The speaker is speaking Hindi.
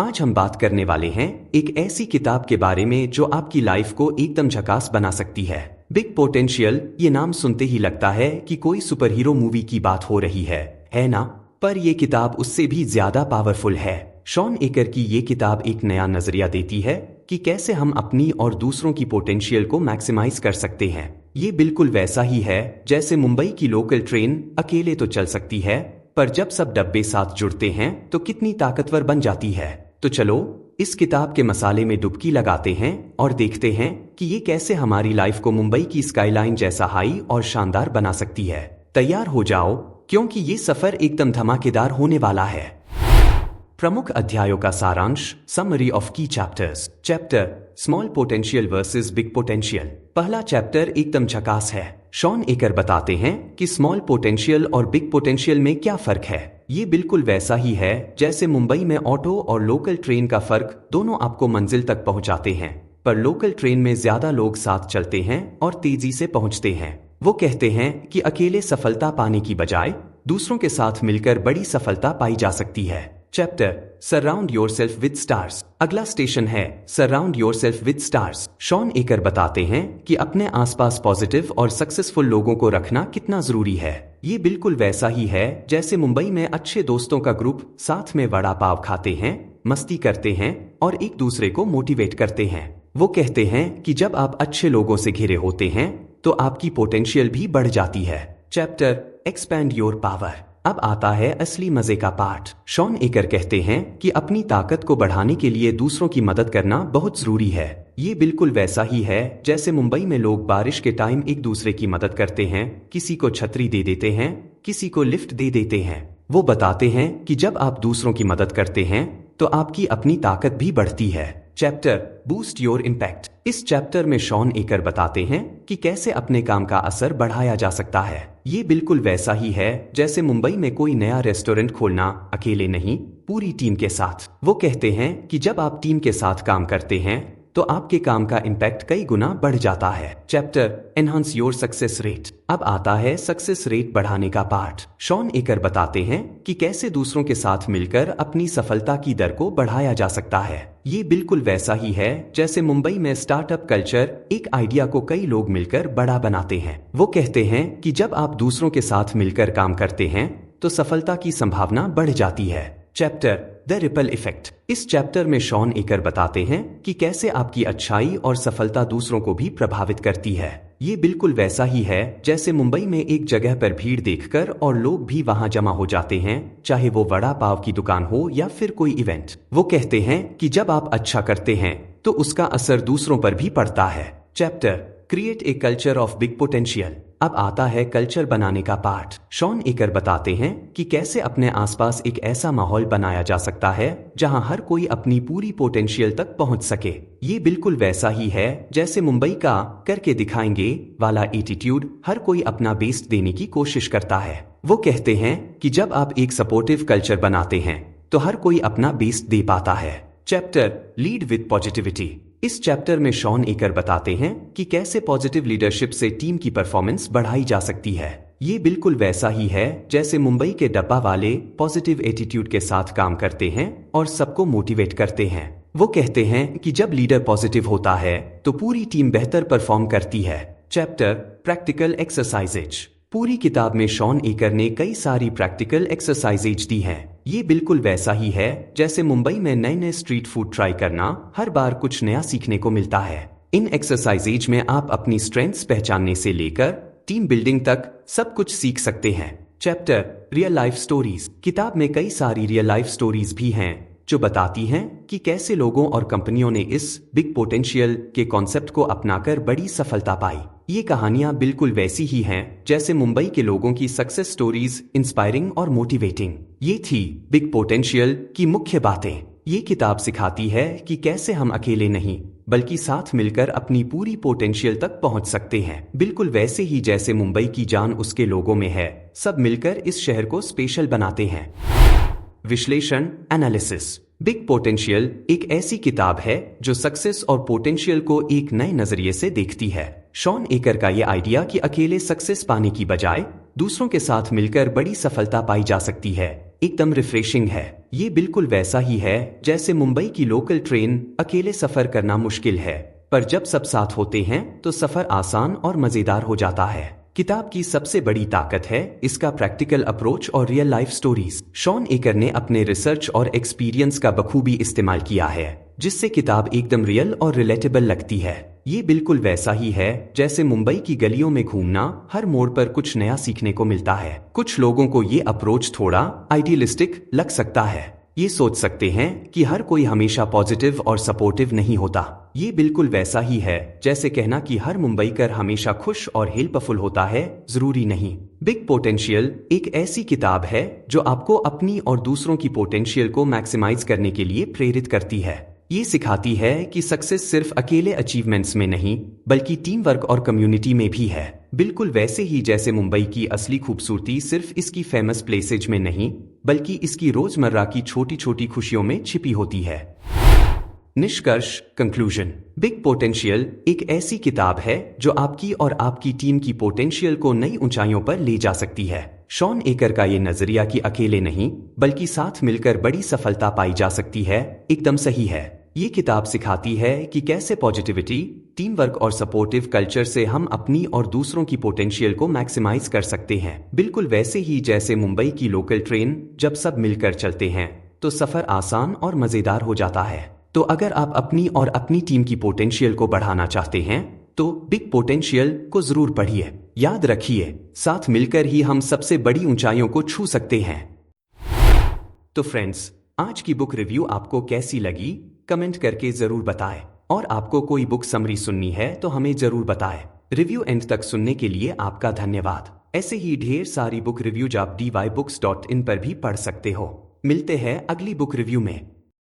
आज हम बात करने वाले हैं एक ऐसी किताब के बारे में जो आपकी लाइफ को एकदम झकास बना सकती है। बिग पोटेंशियल, ये नाम सुनते ही लगता है कि कोई सुपर हीरो मूवी की बात हो रही है ना? पर यह किताब उससे भी ज्यादा पावरफुल है। शॉन एकर की ये किताब एक नया नजरिया देती है कि कैसे हम अपनी और दूसरों की पोटेंशियल को मैक्सिमाइज कर सकते हैं। ये बिल्कुल वैसा ही है जैसे मुंबई की लोकल ट्रेन अकेले तो चल सकती है, पर जब सब डब्बे साथ जुड़ते हैं तो कितनी ताकतवर बन जाती है। तो चलो इस किताब के मसाले में डुबकी लगाते हैं और देखते हैं कि ये कैसे हमारी लाइफ को मुंबई की स्काईलाइन जैसा हाई और शानदार बना सकती है। तैयार हो जाओ, क्योंकि ये सफर एकदम धमाकेदार होने वाला है। प्रमुख अध्यायों का सारांश, समरी ऑफ की chapters. Chapter small potential versus big potential. पहला चैप्टर एकदम झकास है। शॉन एकर बताते हैं कि स्मॉल पोटेंशियल और बिग पोटेंशियल में क्या फर्क है। ये बिल्कुल वैसा ही है जैसे मुंबई में ऑटो और लोकल ट्रेन का फर्क। दोनों आपको मंजिल तक पहुंचाते हैं, पर लोकल ट्रेन में ज्यादा लोग साथ चलते हैं और तेजी से पहुंचते हैं। वो कहते हैं कि अकेले सफलता पाने की बजाय दूसरों के साथ मिलकर बड़ी सफलता पाई जा सकती है। Chapter surround yourself with stars. अगला स्टेशन है surround yourself with stars. Shawn Achor बताते हैं कि अपने आसपास पॉजिटिव और सक्सेसफुल लोगों को रखना कितना जरूरी है। ये बिल्कुल वैसा ही है जैसे मुंबई में अच्छे दोस्तों का ग्रुप साथ में वड़ा पाव खाते हैं, मस्ती करते हैं और एक दूसरे को मोटिवेट करते हैं। वो कहते हैं कि जब आप अच्छे लोगों से घिरे होते हैं तो आपकी पोटेंशियल भी बढ़ जाती है। Chapter expand your power. अब आता है असली मजे का पार्ट। शॉन एकर कहते हैं कि अपनी ताकत को बढ़ाने के लिए दूसरों की मदद करना बहुत जरूरी है। ये बिल्कुल वैसा ही है जैसे मुंबई में लोग बारिश के टाइम एक दूसरे की मदद करते हैं, किसी को छतरी दे देते हैं, किसी को लिफ्ट दे देते हैं। वो बताते हैं कि जब आप दूसरों की मदद करते हैं तो आपकी अपनी ताकत भी बढ़ती है। Chapter boost your impact. इस चैप्टर में शॉन एकर बताते हैं कि कैसे अपने काम का असर बढ़ाया जा सकता है। ये बिल्कुल वैसा ही है जैसे मुंबई में कोई नया रेस्टोरेंट खोलना, अकेले नहीं पूरी टीम के साथ। वो कहते हैं कि जब आप टीम के साथ काम करते हैं तो आपके काम का इम्पैक्ट कई गुना बढ़ जाता है। Chapter enhance your success rate. अब आता है सक्सेस रेट बढ़ाने का पार्ट। शॉन एकर बताते हैं कि कैसे दूसरों के साथ मिलकर अपनी सफलता की दर को बढ़ाया जा सकता है। ये बिल्कुल वैसा ही है जैसे मुंबई में स्टार्टअप कल्चर, एक आइडिया को कई लोग मिलकर बड़ा बनाते हैं। वो कहते हैं कि जब आप दूसरों के साथ मिलकर काम करते हैं तो सफलता की संभावना बढ़ जाती है। Chapter the ripple effect. इस चैप्टर में शॉन एकर बताते हैं कि कैसे आपकी अच्छाई और सफलता दूसरों को भी प्रभावित करती है। ये बिल्कुल वैसा ही है जैसे मुंबई में एक जगह पर भीड़ देखकर और लोग भी वहां जमा हो जाते हैं, चाहे वो वड़ा पाव की दुकान हो या फिर कोई इवेंट। वो कहते हैं कि जब आप अच्छा करते हैं तो उसका असर दूसरों पर भी पड़ता है। Chapter create a culture of big potential. अब आता है कल्चर बनाने का पार्ट। शॉन एकर बताते हैं कि कैसे अपने आसपास एक ऐसा माहौल बनाया जा सकता है जहां हर कोई अपनी पूरी पोटेंशियल तक पहुंच सके। ये बिल्कुल वैसा ही है जैसे मुंबई का करके दिखाएंगे वाला एटीट्यूड। हर कोई अपना बेस्ट देने की कोशिश करता है। वो कहते हैं कि जब आप एक सपोर्टिव कल्चर बनाते हैं तो हर कोई अपना बेस्ट दे पाता है। Chapter lead with positivity. इस चैप्टर में शॉन एकर बताते हैं कि कैसे पॉजिटिव लीडरशिप से टीम की परफॉर्मेंस बढ़ाई जा सकती है। ये बिल्कुल वैसा ही है जैसे मुंबई के डब्बा वाले पॉजिटिव एटीट्यूड के साथ काम करते हैं और सबको मोटिवेट करते हैं। वो कहते हैं कि जब लीडर पॉजिटिव होता है तो पूरी टीम बेहतर परफॉर्म करती है। Chapter practical exercises. पूरी किताब में शॉन एकर ने कई सारी प्रैक्टिकल एक्सरसाइजेज दी हैं। ये बिल्कुल वैसा ही है जैसे मुंबई में नए नए स्ट्रीट फूड ट्राई करना, हर बार कुछ नया सीखने को मिलता है। इन एक्सरसाइजेज में आप अपनी स्ट्रेंथ्स पहचानने से लेकर टीम बिल्डिंग तक सब कुछ सीख सकते हैं। Chapter real life stories. किताब में कई सारी रियल लाइफ स्टोरीज भी हैं जो बताती हैं कि कैसे लोगों और कंपनियों ने इस बिग पोटेंशियल के कॉन्सेप्ट को अपनाकर बड़ी सफलता पाई। ये कहानियां बिल्कुल वैसी ही हैं जैसे मुंबई के लोगों की सक्सेस स्टोरीज, इंस्पायरिंग और मोटिवेटिंग। ये थी बिग पोटेंशियल की मुख्य बातें। ये किताब सिखाती है कि कैसे हम अकेले नहीं बल्कि साथ मिलकर अपनी पूरी पोटेंशियल तक पहुंच सकते हैं। बिल्कुल वैसे ही जैसे मुंबई की जान उसके लोगों में है, सब मिलकर इस शहर को स्पेशल बनाते हैं। विश्लेषण एनालिसिस। बिग पोटेंशियल एक ऐसी किताब है जो सक्सेस और पोटेंशियल को एक नए नजरिए से देखती है। शॉन एकर का ये आइडिया कि अकेले सक्सेस पाने की बजाय दूसरों के साथ मिलकर बड़ी सफलता पाई जा सकती है, एकदम रिफ्रेशिंग है। ये बिल्कुल वैसा ही है जैसे मुंबई की लोकल ट्रेन। अकेले सफर करना मुश्किल है, पर जब सब साथ होते हैं तो सफर आसान और मजेदार हो जाता है। किताब की सबसे बड़ी ताकत है इसका प्रैक्टिकल अप्रोच और रियल लाइफ स्टोरीज। शॉन एकर ने अपने रिसर्च और एक्सपीरियंस का बखूबी इस्तेमाल किया है, जिससे किताब एकदम रियल और रिलेटेबल लगती है। ये बिल्कुल वैसा ही है जैसे मुंबई की गलियों में घूमना, हर मोड़ पर कुछ नया सीखने को मिलता है। कुछ लोगों को ये अप्रोच थोड़ा आइडियलिस्टिक लग सकता है, ये सोच सकते हैं कि हर कोई हमेशा पॉजिटिव और सपोर्टिव नहीं होता। ये बिल्कुल वैसा ही है जैसे कहना कि हर मुंबईकर हमेशा खुश और हेल्पफुल होता है, जरूरी नहीं। बिग पोटेंशियल एक ऐसी किताब है जो आपको अपनी और दूसरों की पोटेंशियल को मैक्सिमाइज करने के लिए प्रेरित करती है। ये सिखाती है कि सक्सेस सिर्फ अकेले अचीवमेंट्स में नहीं, बल्कि टीम वर्क और कम्युनिटी में भी है। बिल्कुल वैसे ही जैसे मुंबई की असली खूबसूरती सिर्फ इसकी फेमस प्लेसेज में नहीं, बल्कि इसकी रोजमर्रा की छोटी छोटी खुशियों में छिपी होती है। निष्कर्ष, कंक्लूजन। बिग पोटेंशियल एक ऐसी किताब है जो आपकी और आपकी टीम की पोटेंशियल को नई ऊंचाइयों पर ले जा सकती है। शॉन एकर का ये नजरिया कि अकेले नहीं बल्कि साथ मिलकर बड़ी सफलता पाई जा सकती है, एकदम सही है। ये किताब सिखाती है कि कैसे पॉजिटिविटी, टीम वर्क और सपोर्टिव कल्चर से हम अपनी और दूसरों की पोटेंशियल को मैक्सिमाइज कर सकते हैं। बिल्कुल वैसे ही जैसे मुंबई की लोकल ट्रेन, जब सब मिलकर चलते हैं तो सफर आसान और मजेदार हो जाता है। तो अगर आप अपनी और अपनी टीम की पोटेंशियल को बढ़ाना चाहते हैं तो बिग पोटेंशियल को जरूर पढ़िए। याद रखिए, साथ मिलकर ही हम सबसे बड़ी ऊंचाइयों को छू सकते हैं। तो फ्रेंड्स, आज की बुक रिव्यू आपको कैसी लगी कमेंट करके जरूर बताएं, और आपको कोई बुक समरी सुननी है तो हमें जरूर बताएं। रिव्यू एंड तक सुनने के लिए आपका धन्यवाद। ऐसे ही ढेर सारी बुक रिव्यूज आप dybooks.in पर भी पढ़ सकते हो। मिलते हैं अगली बुक रिव्यू में।